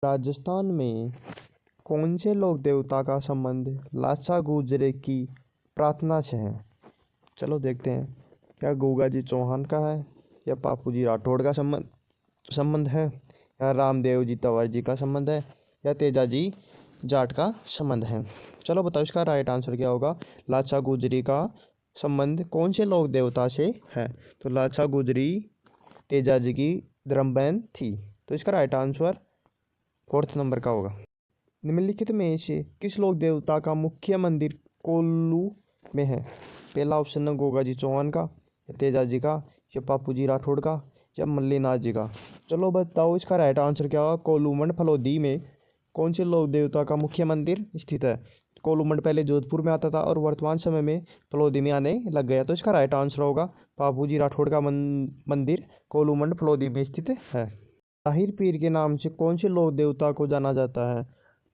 राजस्थान में कौन से लोक देवता का संबंध लाचा गुजरे की प्रार्थना से है? चलो देखते हैं। क्या गोगा जी चौहान का है, या पापू जी राठौड़ का संबंध संबंध है, या रामदेव जी तंवर जी का संबंध है, या तेजा जी जाट का संबंध है? चलो बताओ इसका राइट आंसर क्या होगा। लाचा गुजरी का संबंध कौन से लोक देवता से है? तो लाचा गुजरी तेजा जी की धर्म बहन थी, तो इसका राइट आंसर फोर्थ नंबर का होगा। निम्नलिखित में से किस लोक देवता का मुख्य मंदिर कोल्लू में है? पहला ऑप्शन है गोगा जी चौहान का, या तेजा जी का, या पापू जी राठौड़ का, या मल्लीनाथ जी का। चलो बताओ इसका राइट आंसर क्या होगा। कोल्लूमंड फलोदी में कौन से लोक देवता का मुख्य मंदिर स्थित है? कोल्लूमंड पहले जोधपुर में आता था और वर्तमान समय में फलोदी में आने लग गया, तो इसका राइट आंसर होगा पापू जी राठौड़ का मंदिर कोल्लूमंड फलोदी में स्थित है। जाहिर पीर के नाम से कौन से लोक देवता को जाना जाता है?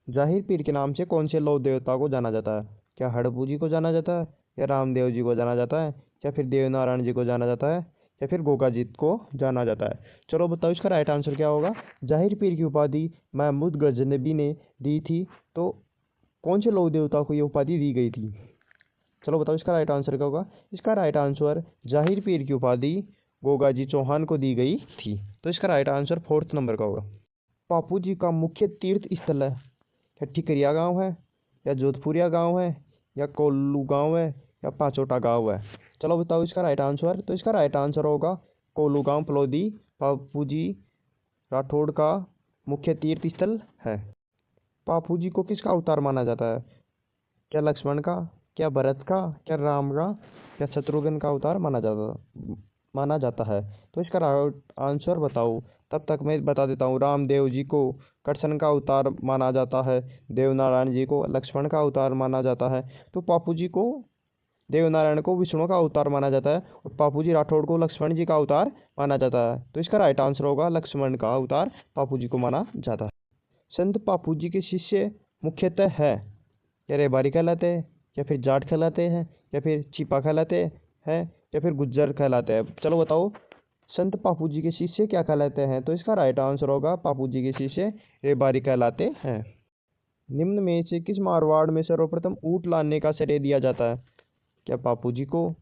जाहिर पीर के नाम से कौन से लोक देवता को जाना जाता है? क्या हड़पू जी को जाना जाता है, या रामदेव जी को जाना जाता है, या फिर देवनारायण जी को जाना जाता है, या फिर गोगाजीत को जाना जाता है? चलो बताओ इसका राइट आंसर क्या होगा। जाहिर पीर की उपाधि महमूद गजनबी ने दी थी, तो कौन से लोक देवता को ये उपाधि दी गई थी? चलो बताओ इसका राइट आंसर क्या होगा। इसका राइट आंसर जाहिर पीर की उपाधि गोगा जी चौहान को दी गई थी, तो इसका राइट आंसर फोर्थ नंबर का होगा। पापू जी का मुख्य तीर्थ स्थल है, या ठिकरिया गांव है, या जोधपुरिया गांव है, या कोल्लू गांव है, या पाचोटा गांव है? चलो बताओ इसका राइट आंसर। तो इसका राइट आंसर होगा कोल्लू गांव फलोदी पापू जी राठौड़ का मुख्य तीर्थ स्थल है। पापू जी को किसका अवतार माना जाता है? क्या लक्ष्मण का, क्या भरत का, क्या राम का, क्या शत्रुघ्न का अवतार माना जाता है? तो इसका राइट आंसर बताओ। तब तक मैं बता देता हूँ। रामदेव जी को कृष्ण का अवतार माना जाता है, देवनारायण जी को लक्ष्मण का अवतार माना जाता है, तो पापू जी को देवनारायण को विष्णु का अवतार माना जाता है, और पापू जी राठौड़ को लक्ष्मण जी का अवतार माना जाता है, तो इसका राइट आंसर होगा लक्ष्मण का अवतार पापू जी को माना जाता है। संत पापू जी के शिष्य मुख्यतः है, या रेबारी कहलाते हैं, या फिर जाट कहलाते हैं, या फिर छिपा कहलाते हैं, या फिर गुज्जर कहलाते हैं? चलो बताओ संत पापू जी के शिष्य क्या कहलाते हैं? तो इसका राइट आंसर होगा पापू जी के शिष्य रेबारी कहलाते हैं। निम्न में से किस मारवाड़ में सर्वप्रथम ऊंट लाने का श्रेय दिया जाता है? क्या पापू जी को,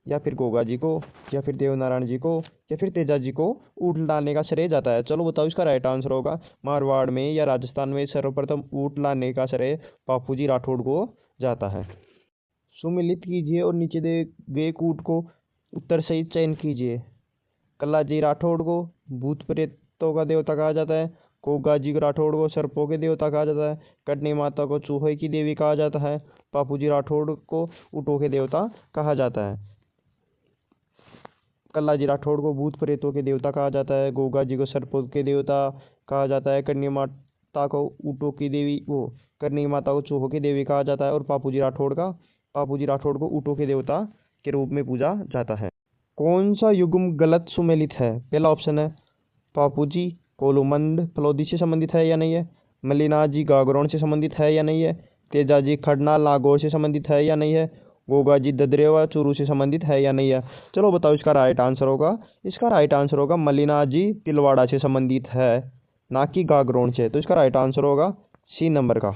या फिर गोगा जी को, या फिर देवनारायण जी को, या फिर तेजा जी को ऊंट लाने का श्रेय जाता है? चलो बताओ इसका राइट आंसर होगा मारवाड़ में या राजस्थान में सर्वप्रथम ऊंट लाने का श्रेय पापू जी राठौड़ को जाता है। सुमिलित कीजिए और नीचे दिए गए कूट को उत्तर सहित चयन कीजिए। कल्लाजी राठौड़ को भूत प्रेतों का देवता कहा जाता है, गोगा जी राठौड़ को सर्पों के देवता कहा जाता है, कटनी माता को चूहे की देवी कहा जाता है, पापू जी राठौड़ को ऊँटों के देवता कहा जाता है। कल्लाजी राठौड़ को भूत प्रेतों के देवता कहा जाता है, गोगा जी को सर्पों के देवता कहा जाता है, कटनी माता को ऊँटों की देवी कटनी माता को चूहों की देवी कहा जाता है, और पापू जी राठौड़ को ऊँटों के देवता के रूप में पूजा जाता है। कौन सा युग्म गलत सुमेलित है? पहला ऑप्शन है पापू जी कोलूमंड फलोदी से संबंधित है या नहीं है, मल्लीनाथ जी गागरोन से संबंधित है या नहीं है, तेजा जी खड़ना नागौर से संबंधित है या नहीं है, गोगा जी ददरेवा चूरू से संबंधित है या नहीं है? चलो बताओ इसका राइट आंसर होगा। इसका राइट आंसर होगा मल्लीनाथ जी तिलवाड़ा से संबंधित है, ना कि गागरोन से, तो इसका राइट आंसर होगा सी नंबर का।